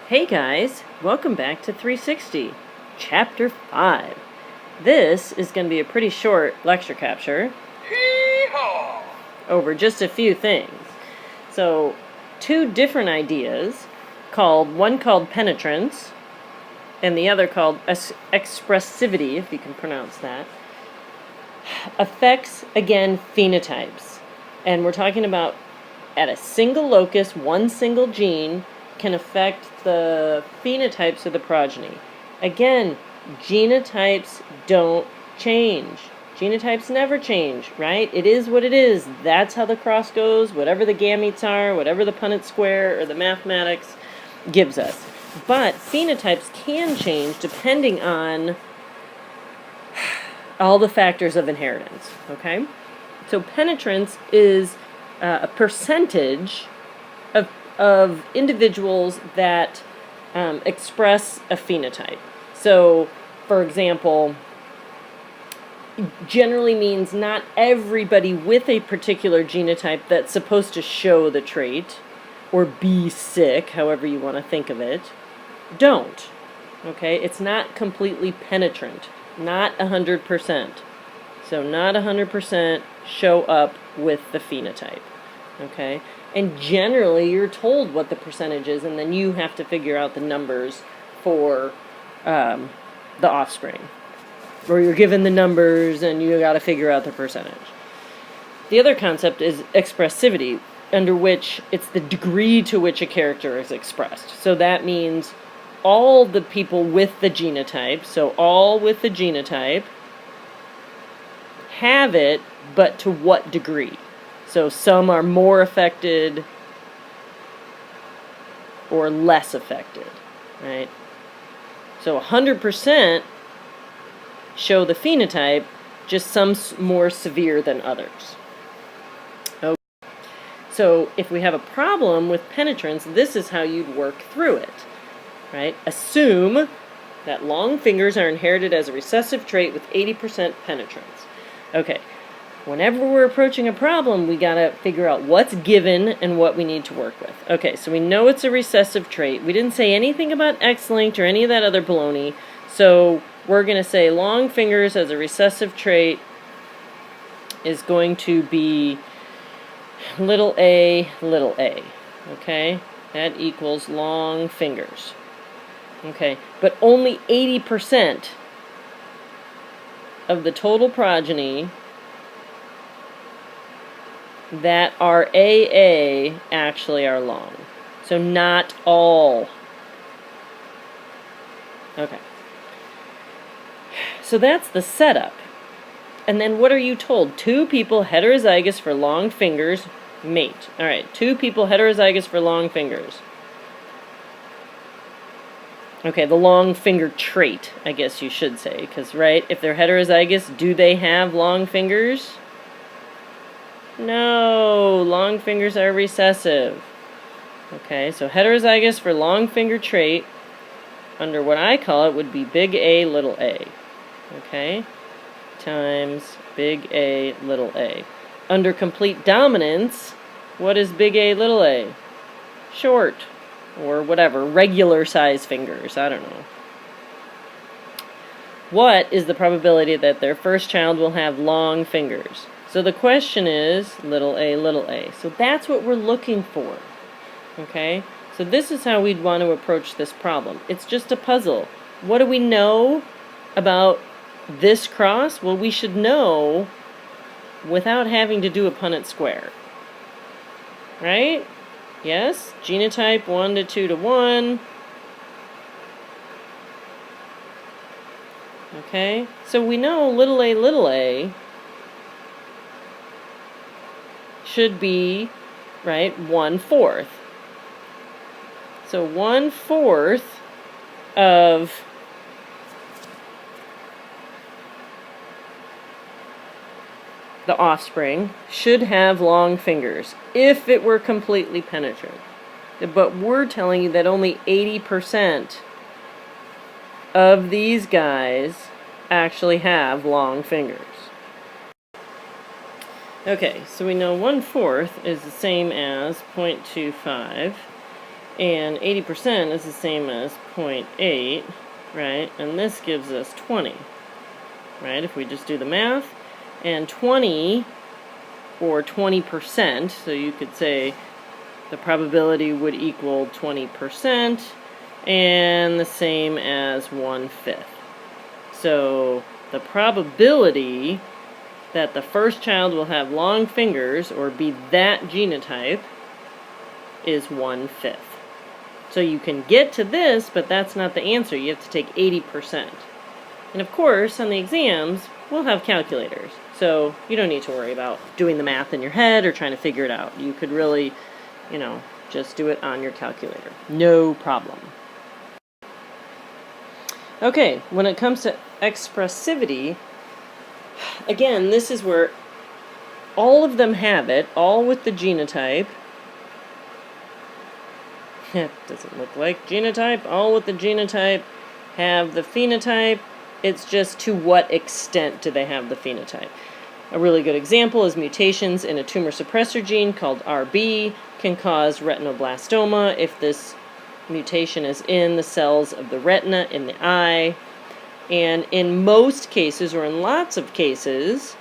Hey guys, welcome back to 360, Chapter 5. This is going to be a pretty short lecture capture over just a few things. So, two different ideas, one called Penetrance, and the other called Expressivity, if you can pronounce that, affects, again, phenotypes. And we're talking about at a single locus, one single gene, can affect the phenotypes of the progeny. Again, genotypes don't change. Genotypes never change, right? It is what it is. That's how the cross goes, whatever the gametes are, whatever the Punnett square or the mathematics gives us. But phenotypes can change depending on all the factors of inheritance, okay? So penetrance is a percentage of individuals that express a phenotype. So, for example, generally means not everybody with a particular genotype that's supposed to show the trait, or be sick, however you want to think of it, don't. Okay? It's not completely penetrant. Not 100%. So not 100% show up with the phenotype. Okay? And generally, you're told what the percentage is, and then you have to figure out the numbers for the offspring. Or you're given the numbers, and you got to figure out the percentage. The other concept is expressivity, under which it's the degree to which a character is expressed. So that means all the people with the genotype, so all with the genotype, have it, but to what degree? So some are more affected or less affected, right? So 100% show the phenotype, just some more severe than others. Okay. So if we have a problem with penetrance, this is how you'd work through it, right? Assume that long fingers are inherited as a recessive trait with 80% penetrance. Okay. Whenever we're approaching a problem, we gotta figure out what's given and what we need to work with. Okay, so we know it's a recessive trait. We didn't say anything about X-linked or any of that other baloney, so we're gonna say long fingers as a recessive trait is going to be little a, okay? That equals long fingers. Okay, but only 80% of the total progeny that are AA actually are long. So not all. Okay. So that's the setup. And then what are you told? Two people heterozygous for long fingers mate. Alright, two people heterozygous for long fingers. Okay, the long finger trait, I guess you should say. Because, right, if they're heterozygous, do they have long fingers? No, long fingers are recessive. Okay, so heterozygous for long finger trait, under what I call it, would be big A, little a. Okay, times big A, little a. Under complete dominance, what is big A, little a? Short, or whatever, regular size fingers, I don't know. What is the probability that their first child will have long fingers? So the question is little a, little a. So that's what we're looking for. Okay? So this is how we'd want to approach this problem. It's just a puzzle. What do we know about this cross? Well, we should know without having to do a Punnett square. Right? Yes? Genotype 1 to 2 to 1. Okay? So we know little a should be, right, 1/4. So 1/4 of the offspring should have long fingers if it were completely penetrant. But we're telling you that only 80% of these guys actually have long fingers. Okay, so we know 1/4 is the same as 0.25 And 80% is the same as 0.8, right? And this gives us 20, right? If we just do the math. And 20, or 20%, so you could say the probability would equal 20%, and the same as 1/5. So the probability that the first child will have long fingers, or be that genotype, is 1/5. So you can get to this, but that's not the answer. You have to take 80%. And of course, on the exams, we'll have calculators. So you don't need to worry about doing the math in your head or trying to figure it out. You could really, just do it on your calculator. No problem. Okay, when it comes to expressivity, again, this is where all of them have it, all with the genotype. It doesn't look like genotype. All with the genotype have the phenotype. It's just to what extent do they have the phenotype. A really good example is mutations in a tumor suppressor gene called RB can cause retinoblastoma if this mutation is in the cells of the retina in the eye. And in most cases, or in lots of cases,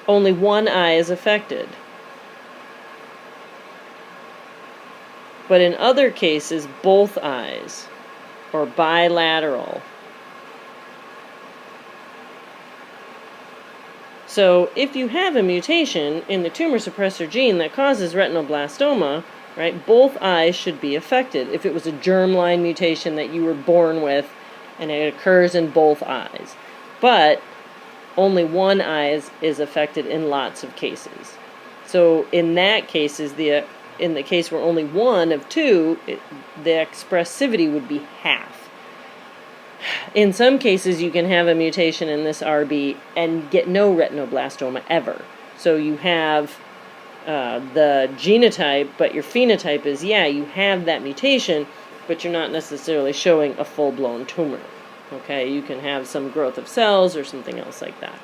only one eye is affected. But in other cases, both eyes, or bilateral. So if you have a mutation in the tumor suppressor gene that causes retinoblastoma, right, both eyes should be affected. If it was a germline mutation that you were born with and it occurs in both eyes. But only one eye is affected in lots of cases. So in that case, in the case where only one of two, the expressivity would be half. In some cases, you can have a mutation in this RB and get no retinoblastoma ever. So you have the genotype, but your phenotype is, you have that mutation, but you're not necessarily showing a full-blown tumor. Okay, you can have some growth of cells or something else like that.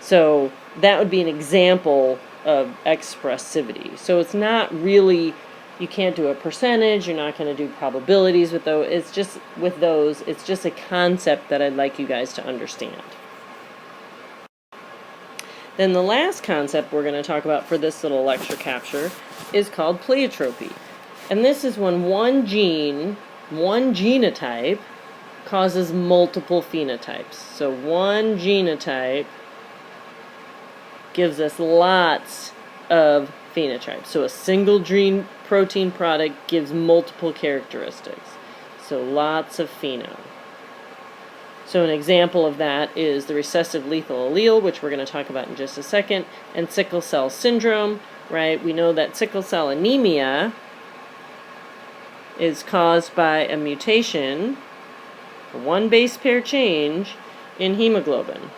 So that would be an example of expressivity. So it's not really, you can't do a percentage, you're not going to do probabilities with those. It's just a concept that I'd like you guys to understand. Then the last concept we're going to talk about for this little lecture capture is called pleiotropy. And this is when one gene, one genotype, causes multiple phenotypes. So one genotype gives us lots of phenotypes. So a single gene protein product gives multiple characteristics. So lots of pheno. So an example of that is the recessive lethal allele, which we're going to talk about in just a second, and sickle cell syndrome, right? We know that sickle cell anemia is caused by a mutation, a one base pair change in hemoglobin.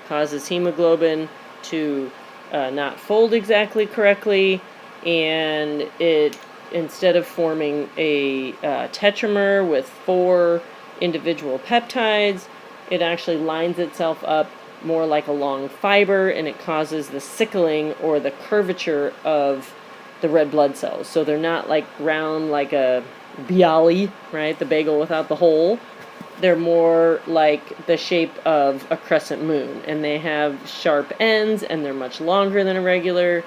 Causes hemoglobin to not fold exactly correctly, and it, instead of forming a tetramer with 4 individual peptides, it actually lines itself up more like a long fiber, and it causes the sickling or the curvature of the red blood cells. So they're not like round like a Biol, right, the bagel without the hole. They're more like the shape of a crescent moon, and they have sharp ends, and they're much longer than a regular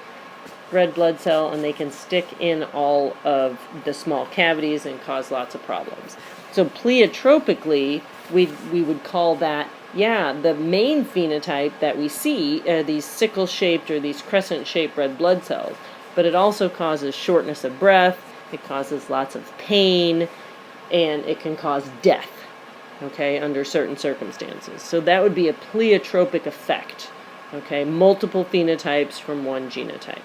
red blood cell, and they can stick in all of the small cavities and cause lots of problems. So pleiotropically, we would call that, the main phenotype that we see are these sickle-shaped or these crescent-shaped red blood cells. But it also causes shortness of breath, it causes lots of pain, and it can cause death, okay, under certain circumstances. So that would be a pleiotropic effect, okay, multiple phenotypes from one genotype.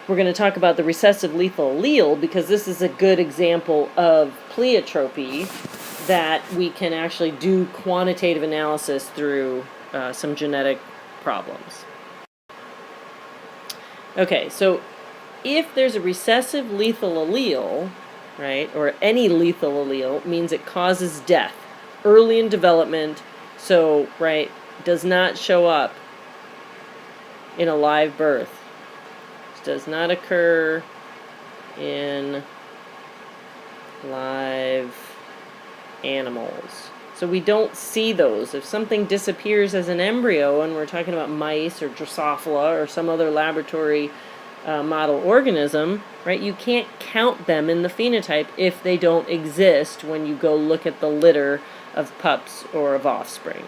We're going to talk about the recessive lethal allele because this is a good example of pleiotropy that we can actually do quantitative analysis through some genetic problems. Okay, so if there's a recessive lethal allele, right, or any lethal allele, means it causes death early in development, so, right, does not show up in a live birth. does not occur in live animals. So we don't see those. If something disappears as an embryo, and we're talking about mice or Drosophila or some other laboratory model organism, right, you can't count them in the phenotype if they don't exist when you go look at the litter of pups or of offspring.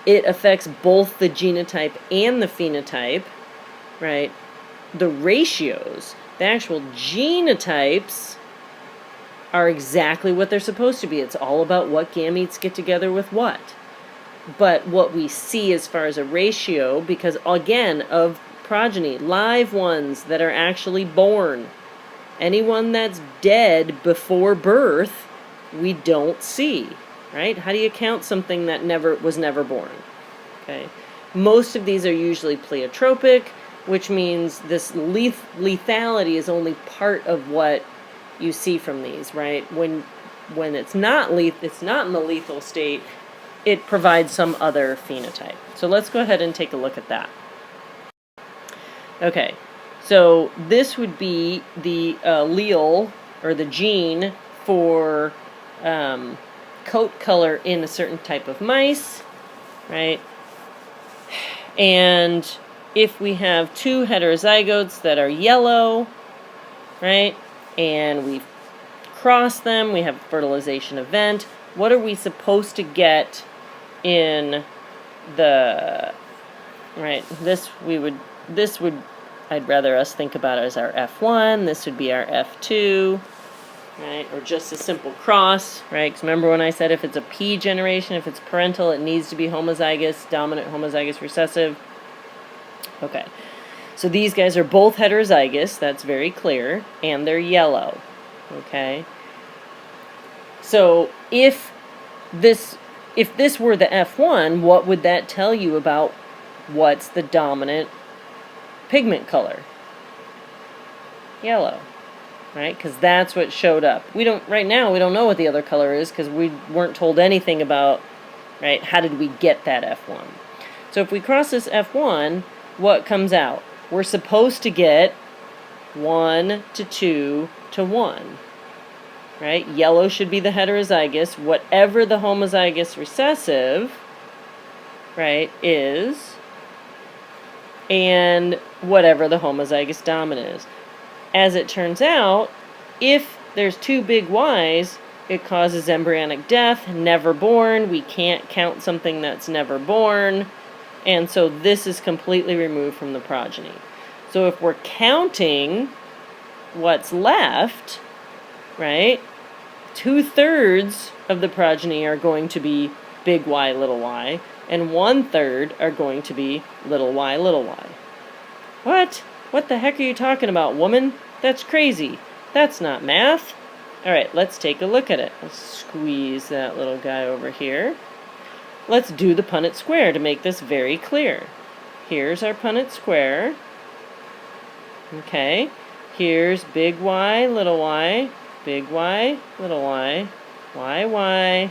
It affects both the genotype and the phenotype, right? The ratios, the actual genotypes are exactly what they're supposed to be. It's all about what gametes get together with what. But what we see as far as a ratio, because again, of progeny, live ones that are actually born, anyone that's dead before birth, we don't see, right? How do you count something that was never born? Okay. Most of these are usually pleiotropic, which means this lethality is only part of what you see from these, right? When it's not it's not in the lethal state, it provides some other phenotype. So let's go ahead and take a look at that. Okay, so this would be the allele, or the gene, for coat color in a certain type of mice, right? And if we have two heterozygotes that are yellow, right, and we cross them, we have a fertilization event, what are we supposed to get in the, right, this would, I'd rather us think about it as our F1, this would be our F2, right, or just a simple cross, right, because remember when I said if it's a P generation, if it's parental, it needs to be homozygous, dominant, homozygous, recessive. Okay, so these guys are both heterozygous, that's very clear, and they're yellow, okay? So if this were the F1, what would that tell you about what's the dominant pigment color? Yellow, right? Because that's what showed up. Right now we don't know what the other color is because we weren't told anything about, right, how did we get that F1. So if we cross this F1, what comes out? We're supposed to get 1 to 2 to 1, right? Yellow should be the heterozygous, whatever the homozygous recessive, right, is, and whatever the homozygous dominant is. As it turns out, if there's two big Ys, it causes embryonic death, never born. We can't count something that's never born. And so this is completely removed from the progeny. So if we're counting what's left, right, 2/3 of the progeny are going to be big Y, little y, and 1/3 are going to be little y, little y. What? What the heck are you talking about, woman? That's crazy. That's not math. All right, let's take a look at it. Let's squeeze that little guy over here. Let's do the Punnett square to make this very clear. Here's our Punnett square. Okay, here's big Y, little y, big Y, little y, y, y, y,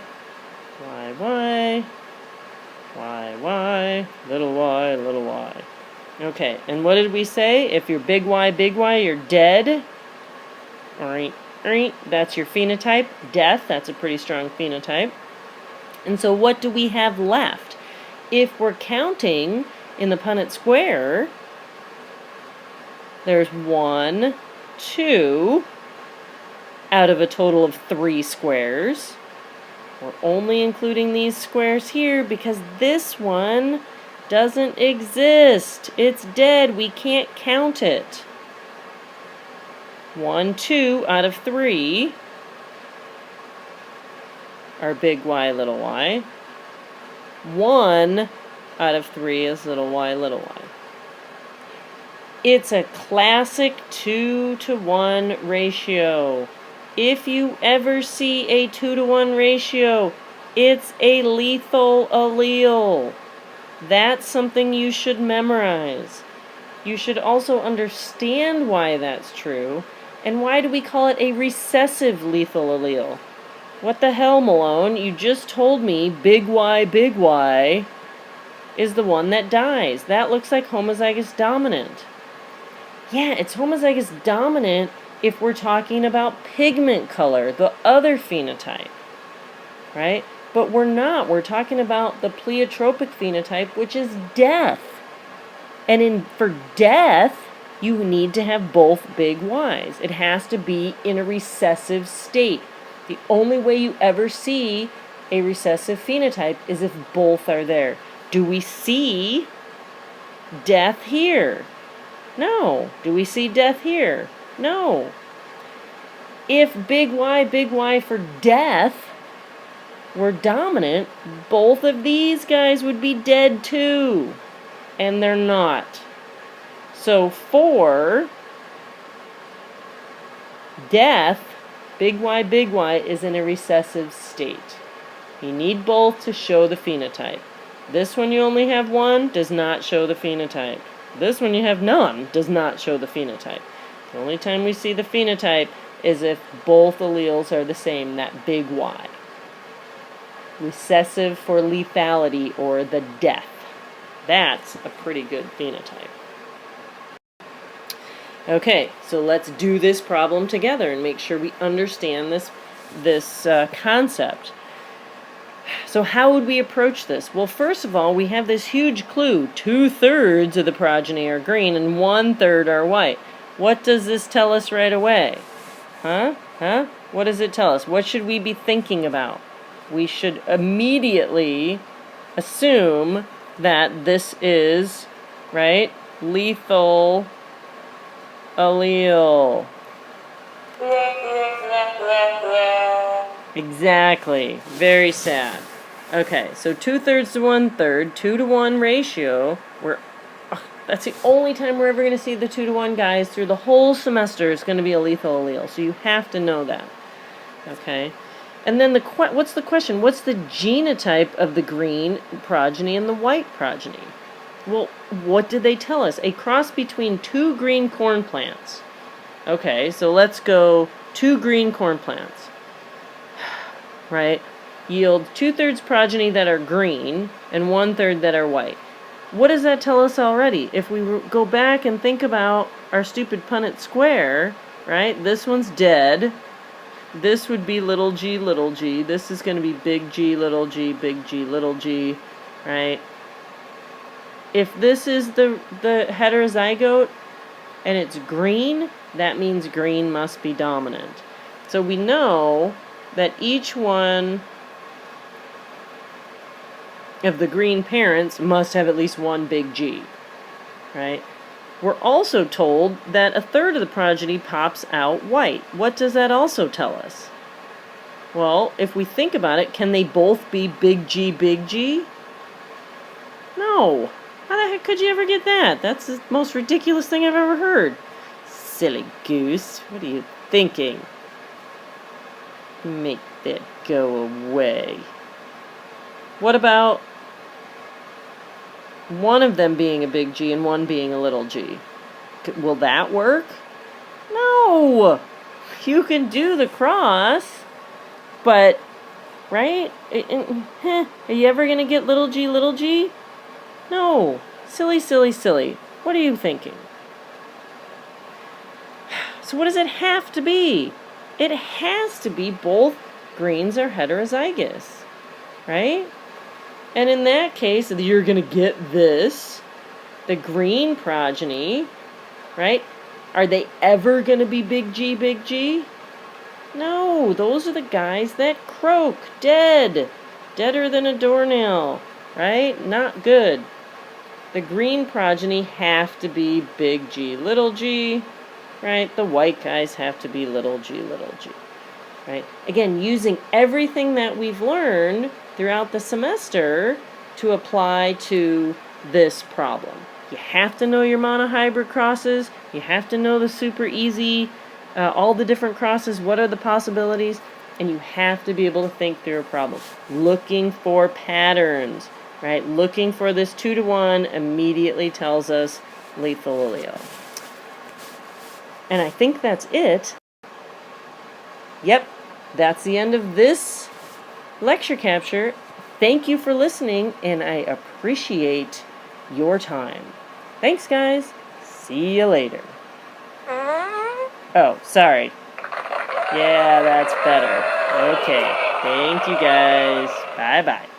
y, y, y, little y, little y. Okay, and what did we say? If you're big Y, you're dead. Alright, that's your phenotype. Death, that's a pretty strong phenotype. And so what do we have left? If we're counting in the Punnett square, there's 1, 2, out of a total of 3 squares. We're only including these squares here because this one doesn't exist. It's dead. We can't count it. 1, 2 out of 3 are big Y, little y. 1 out of 3 is little y, little y. It's a classic 2-to-1 ratio. If you ever see a 2-to-1 ratio, it's a lethal allele. That's something you should memorize. You should also understand why that's true, and why do we call it a recessive lethal allele? What the hell, Malone? You just told me big Y is the one that dies. That looks like homozygous dominant. Yeah, it's homozygous dominant if we're talking about pigment color, the other phenotype, right? But we're not. We're talking about the pleiotropic phenotype, which is death. And for death, you need to have both big Ys. It has to be in a recessive state. The only way you ever see a recessive phenotype is if both are there. Do we see death here? No. Do we see death here? No. If big Y for death were dominant, both of these guys would be dead too. And they're not. So for death, big Y is in a recessive state. You need both to show the phenotype. This one you only have one, does not show the phenotype. This one you have none, does not show the phenotype. The only time we see the phenotype is if both alleles are the same, that big Y. Recessive for lethality or the death. That's a pretty good phenotype. Okay, so let's do this problem together and make sure we understand this concept. So how would we approach this? Well, first of all, we have this huge clue. 2/3 of the progeny are green and 1/3 are white. What does this tell us right away? What does it tell us? What should we be thinking about? We should immediately assume that this is, right, lethal allele. Exactly. Very sad. Okay, so 2/3 to 1/3, 2-to-1 ratio. That's the only time we're ever going to see the 2-to-1 guys through the whole semester. Is going to be a lethal allele, so you have to know that. Okay, and then what's the question? What's the genotype of the green progeny and the white progeny? Well, what did they tell us? A cross between 2 green corn plants. Okay, so let's go 2 green corn plants. Right? Yield 2/3 progeny that are green and 1/3 that are white. What does that tell us already? If we go back and think about our stupid Punnett square, right? This one's dead. This would be little g, little g. This is going to be big G, little g, big G, little g, right? If this is the heterozygote and it's green, that means green must be dominant. So we know that each one of the green parents must have at least one big G, right? We're also told that 1/3 of the progeny pops out white. What does that also tell us? Well, if we think about it, can they both be big G, big G? No. How the heck could you ever get that? That's the most ridiculous thing I've ever heard. Silly goose. What are you thinking? Make that go away. What about one of them being a big G and one being a little g? Will that work? No! You can do the cross, but, right? Are you ever going to get little g, little g? No. Silly, silly, silly. What are you thinking? So what does it have to be? It has to be both greens are heterozygous, right? And in that case, you're going to get this, the green progeny, right? Are they ever going to be big G, big G? No, those are the guys that croak, dead, deader than a doornail, right? Not good. The green progeny have to be big G, little g, right? The white guys have to be little g, right? Again, using everything that we've learned throughout the semester to apply to this problem. You have to know your monohybrid crosses. You have to know the super easy, all the different crosses, what are the possibilities, and you have to be able to think through a problem. Looking for patterns, right? Looking for this 2-to-1 immediately tells us lethal allele. And I think that's it. Yep, that's the end of this lecture capture. Thank you for listening, and I appreciate your time. Thanks, guys. See you later. Oh, sorry. Yeah, that's better. Okay. Thank you guys. Bye-bye.